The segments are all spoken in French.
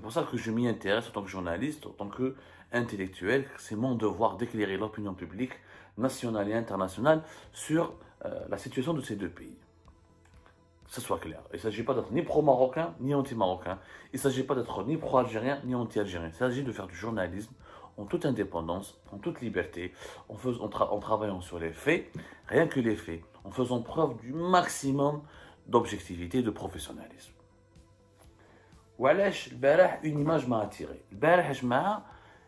pour ça que je m'y intéresse en tant que journaliste, en tant qu'intellectuel. C'est mon devoir d'éclairer l'opinion publique nationale et internationale sur la situation de ces deux pays. Que ce soit clair. Il ne s'agit pas d'être ni pro-marocain, ni anti-marocain. Il ne s'agit pas d'être ni pro-algérien, ni anti-algérien. Il s'agit de faire du journalisme en toute indépendance, en toute liberté, en travaillant sur les faits, rien que les faits, en faisant preuve du maximum d'objectivité et de professionnalisme. وعلاش البارح une image m'a attiré. البارح جماعة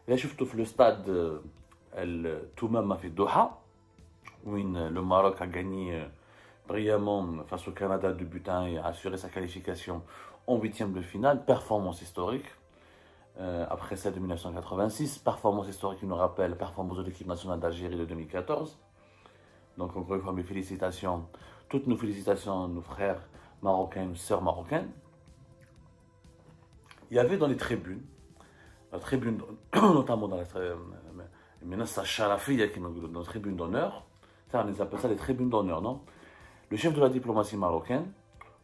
اللي شفته في le stade التمامة في الدوحة où le Maroc a gagné brillamment face au Canada de but 1 et a assuré sa qualification en huitième de finale, performance historique. Après celle de 1986, performance historique qui nous rappelle la performance de l'équipe nationale d'Algérie de 2014. Donc encore une fois, mes félicitations, toutes nos félicitations à nos frères marocains, nos sœurs marocaines. Il y avait dans les tribunes notamment dans la tribune d'honneur, on les appelle ça les tribunes d'honneur, non? Le chef de la diplomatie marocaine,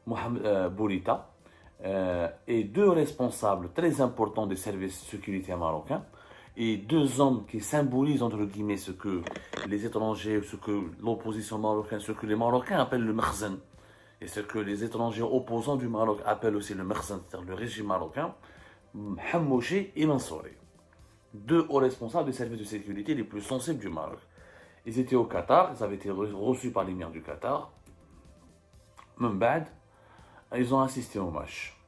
Mohamed Bourita, et deux responsables très importants des services de sécurité marocains, et deux hommes qui symbolisent entre guillemets ce que les étrangers, ce que l'opposition marocaine, ce que les Marocains appellent le Mekhzen, et ce que les étrangers opposants du Maroc appellent aussi le Mekhzen, c'est-à-dire le régime marocain, Hammouchi et Mansouri. Deux hauts responsables des services de sécurité les plus sensibles du Maroc. Ils étaient au Qatar, ils avaient été reçus par l'émir du Qatar. Membad, ils ont assisté au match.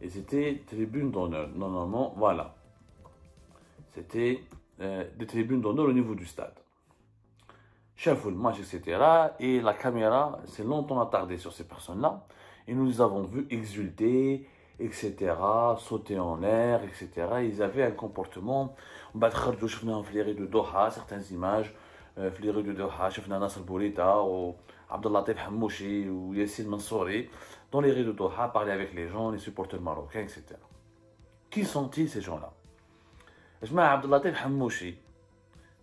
Et c'était tribune d'honneur. Normalement, voilà. C'était des tribunes d'honneur au niveau du stade. Chef le match, etc. Et la caméra s'est longtemps attardée sur ces personnes-là. Et nous les avons vus exulter, etc., sauter en l'air, etc. Ils avaient un comportement. On va flairé de Doha, certaines images. Flairé de Doha, chef Nasser Bourita, ou Abdellatif Hammouchi, ou Yassine Mansouri, dans les rues de Doha, parler avec les gens, les supporters marocains, etc. Qui sont-ils ces gens-là? Abdellatif Hammouchi,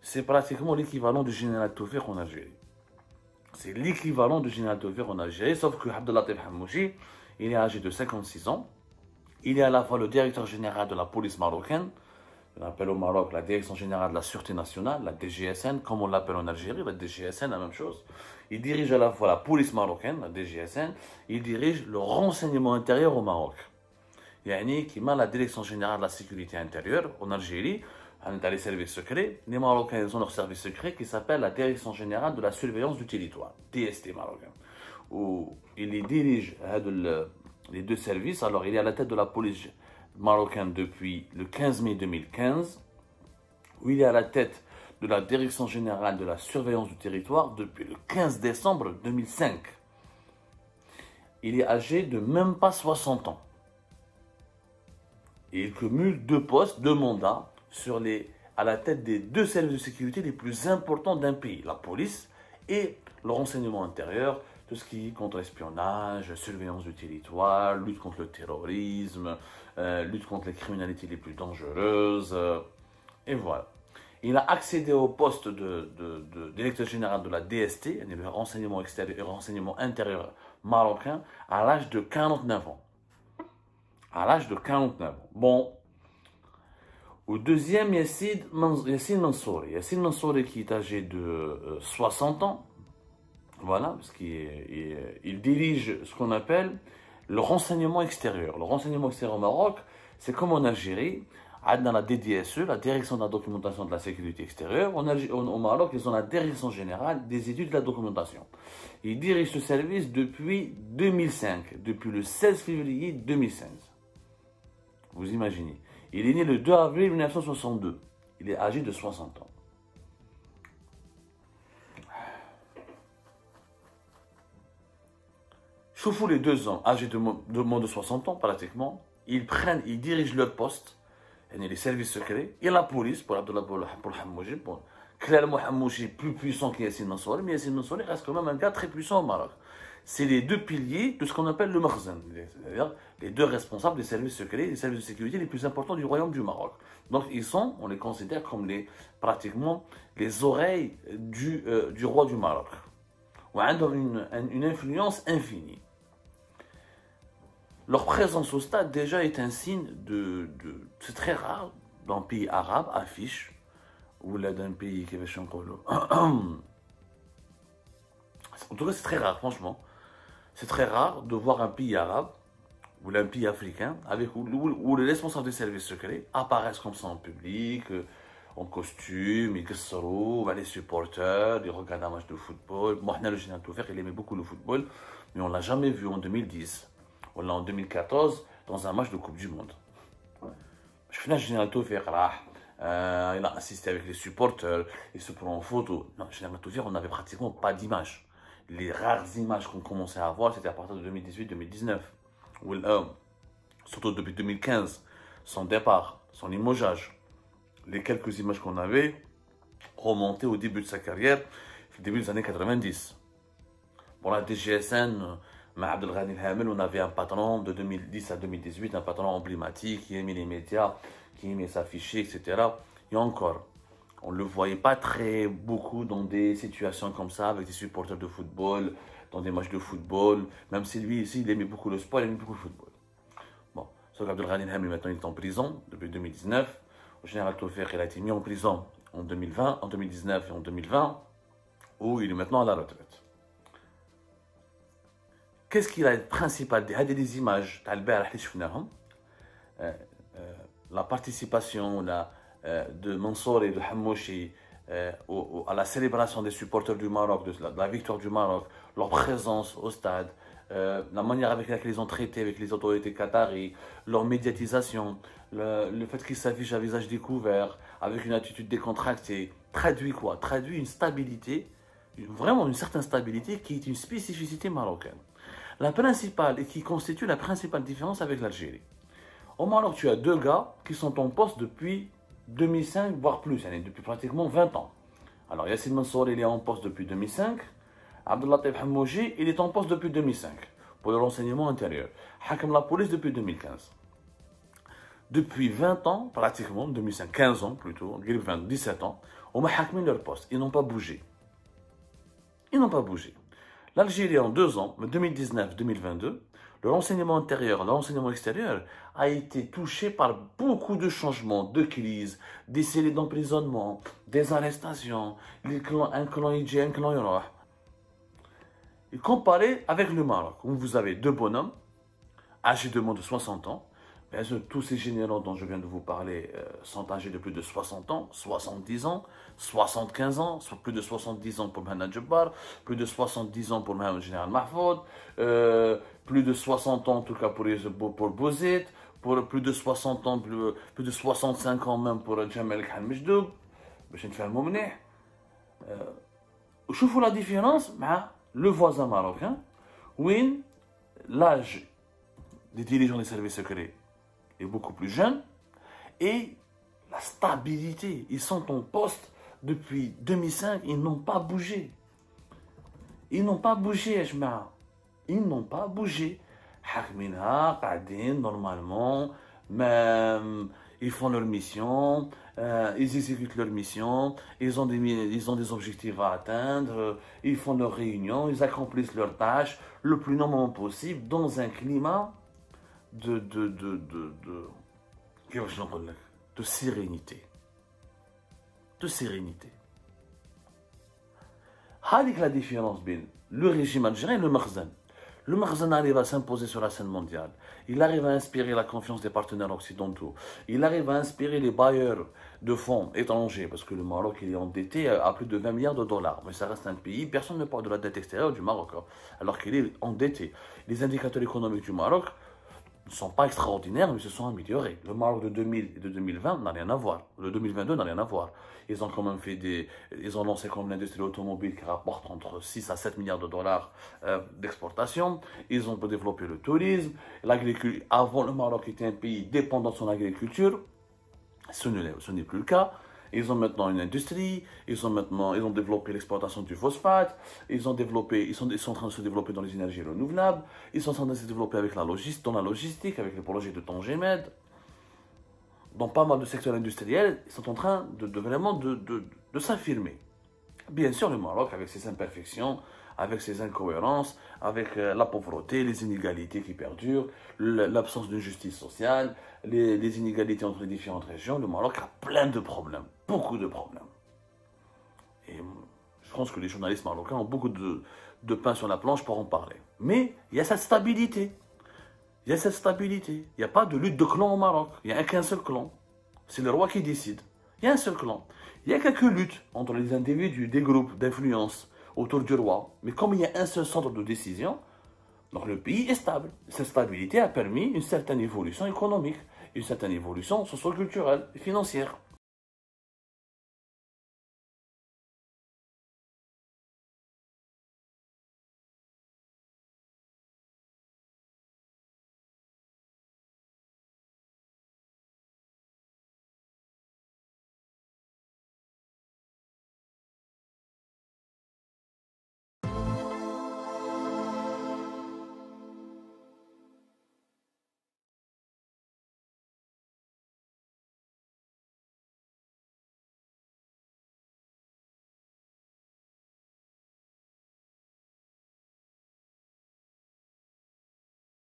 c'est pratiquement l'équivalent du général Toufik en Algérie. C'est l'équivalent du général Toufik en Algérie, sauf que Abdellatif Hammouchi, il est âgé de 56 ans. Il est à la fois le directeur général de la police marocaine, on appelle au Maroc la Direction Générale de la Sûreté Nationale, la DGSN, comme on l'appelle en Algérie, la DGSN, la même chose. Il dirige à la fois la police marocaine, la DGSN, il dirige le renseignement intérieur au Maroc. Yani, qui m'a la Direction Générale de la Sécurité Intérieure en Algérie, on est les services secrets. Les Marocains ils ont leur service secret qui s'appelle la Direction Générale de la Surveillance du Territoire, DST marocain. Où il dirige les deux services. Alors, il est à la tête de la police marocaine depuis le 15 mai 2015, où il est à la tête de la Direction Générale de la Surveillance du Territoire depuis le 15 décembre 2005. Il est âgé de même pas 60 ans. Et il cumule deux postes, deux mandats, à la tête des deux services de sécurité les plus importants d'un pays, la police et le renseignement intérieur, tout ce qui est contre-espionnage, surveillance du territoire, lutte contre le terrorisme, lutte contre les criminalités les plus dangereuses, et voilà. Il a accédé au poste de directeur général de la DST, le renseignement extérieur et renseignement intérieur marocain, à l'âge de 49 ans. À l'âge de 49 ans. Bon. Au deuxième, Yassine Mansouri. Yassine Mansouri qui est âgé de 60 ans. Voilà, parce qu'il dirige ce qu'on appelle le renseignement extérieur. Le renseignement extérieur au Maroc, c'est comme en Algérie, dans la DDSE, la Direction de la documentation de la sécurité extérieure. Au Maroc, ils ont la Direction générale des études de la documentation. Il dirige ce service depuis 2005, depuis le 16 février 2016. Vous imaginez. Il est né le 2 avril 1962. Il est âgé de 60 ans. Choufou, les deux ans, âgés de moins de 60 ans pratiquement, ils dirigent leur poste, les services secrets, et la police, pour Abdullah Hammouchi, clairement Hammouchi plus puissant que Yassine Mansouri, mais Yassine Mansouri reste quand même un gars très puissant au Maroc. C'est les deux piliers de ce qu'on appelle le Mekhzen, c'est-à-dire les deux responsables des services secrets, des services de sécurité les plus importants du royaume du Maroc. Donc on les considère comme pratiquement les oreilles du roi du Maroc. Ou ont une influence infinie. Leur présence au stade déjà est un signe c'est très rare dans un pays arabe, affiche, ou là d'un pays qui est en tout cas, c'est très rare, franchement. C'est très rare de voir un pays arabe ou un pays africain où les responsables des services secrets apparaissent comme ça en public, en costume, ils guessrou, les supporters, ils regardent un match de football. Moi, le général Toufer, il aimait beaucoup le football, mais on ne l'a jamais vu en 2010. On l'a en 2014 dans un match de Coupe du Monde. Je finis le général Toufer, il a assisté avec les supporters, il se prend en photo. Non, le général Toufer, on n'avait pratiquement pas d'image. Les rares images qu'on commençait à voir, c'était à partir de 2018-2019. Surtout depuis 2015, son départ, son limogeage. Les quelques images qu'on avait remontaient au début de sa carrière, au début des années 90. Pour la DGSN, Abdelghani Hamel, on avait un patron de 2010 à 2018, un patron emblématique qui aimait les médias, qui aimait s'afficher, etc. Et encore, on ne le voyait pas très beaucoup dans des situations comme ça, avec des supporters de football, dans des matchs de football, même si lui, ici, il aimait beaucoup le sport, il aimait beaucoup le football. Bon, sauf qu'Abdelghani Hamel, maintenant, il est en prison depuis 2019. Le général Toufer, il a été mis en prison en 2020, en 2019 et en 2020, où il est maintenant à la retraite. Qu'est-ce qu'il a de principal? Des images, la participation de Mansour et de Hamouchi à la célébration des supporters du Maroc, de la victoire du Maroc, leur présence au stade, la manière avec laquelle ils ont traité avec les autorités qataries, leur médiatisation, le fait qu'ils s'affichent à visage découvert, avec une attitude décontractée, traduit quoi? Traduit une stabilité, vraiment une certaine stabilité qui est une spécificité marocaine. La principale, et qui constitue la principale différence avec l'Algérie. Au Maroc, tu as deux gars qui sont en poste depuis 2005, voire plus, depuis pratiquement 20 ans. Alors Yassine Mansour, il est en poste depuis 2005. Abdellatif Hamouchi, il est en poste depuis 2005 pour le renseignement intérieur. Hakim la police depuis 2015. Depuis 20 ans, pratiquement, 2005, 15 ans plutôt, 17 ans, on a hakmé leur poste. Ils n'ont pas bougé. Ils n'ont pas bougé. L'Algérie, en 2 ans, 2019-2022, le renseignement intérieur, le renseignement extérieur a été touché par beaucoup de changements, de crises, des séries d'emprisonnement, des arrestations, un clan y un clan y aura. Et comparé avec le Maroc, où vous avez deux bonhommes, âgés de moins de 60 ans, bien sûr, tous ces généraux dont je viens de vous parler sont âgés de plus de 60 ans, 70 ans, 75 ans, plus de 70 ans pour Mohamed Jabbar, plus de 70 ans pour Mohamed Général Mahfoud, plus de 60 ans en tout cas pour Bouzid, pour plus de 60 ans, plus de 65 ans même pour Jamal Khan Mejdoub. باش نفهموا مليح. وشوفوا la différence مع le voisin marocain, où l'âge des dirigeants des services secrets est beaucoup plus jeune et la stabilité. Ils sont en poste depuis 2005, ils n'ont pas bougé. Ils n'ont pas bougé, Ajma. Ils n'ont pas bougé. Hakmina, Qadin, normalement, même, ils font leur mission, ils exécutent leur mission, ils ont des objectifs à atteindre, ils font leurs réunions, ils accomplissent leurs tâches le plus normalement possible dans un climat de sérénité. De sérénité. C'est la différence entre le régime algérien et le Makhzen. Le Makhzen arrive à s'imposer sur la scène mondiale. Il arrive à inspirer la confiance des partenaires occidentaux. Il arrive à inspirer les bailleurs de fonds étrangers, parce que le Maroc il est endetté à plus de 20 milliards de dollars. Mais ça reste un pays, personne ne parle de la dette extérieure du Maroc, hein, alors qu'il est endetté. Les indicateurs économiques du Maroc ne sont pas extraordinaires, mais se sont améliorés. Le Maroc de 2000 et de 2020 n'a rien à voir. Le 2022 n'a rien à voir. Ils ont quand même ils ont lancé comme l'industrie automobile qui rapporte entre 6 à 7 milliards de dollars d'exportation. Ils ont développé le tourisme. L'agriculture. Avant, le Maroc était un pays dépendant de son agriculture. Ce n'est plus le cas. Ils ont maintenant une industrie, ils ont développé l'exploitation du phosphate, ils sont en train de se développer dans les énergies renouvelables, ils sont en train de se développer dans la logistique, avec les projets de Tangemed. Dans pas mal de secteurs industriels, ils sont en train vraiment de s'affirmer. Bien sûr, le Maroc, avec ses imperfections, avec ses incohérences, avec la pauvreté, les inégalités qui perdurent, l'absence de justice sociale, les inégalités entre les différentes régions, le Maroc a plein de problèmes, beaucoup de problèmes. Et je pense que les journalistes marocains ont beaucoup de pain sur la planche pour en parler. Mais il y a cette stabilité. Il y a cette stabilité. Il n'y a pas de lutte de clan au Maroc. Il n'y a qu'un seul clan. C'est le roi qui décide. Il y a un seul clan. Il y a quelques luttes entre les individus, des groupes d'influence autour du roi. Mais comme il y a un seul centre de décision, donc le pays est stable. Cette stabilité a permis une certaine évolution économique, une certaine évolution socio-culturelle et financière.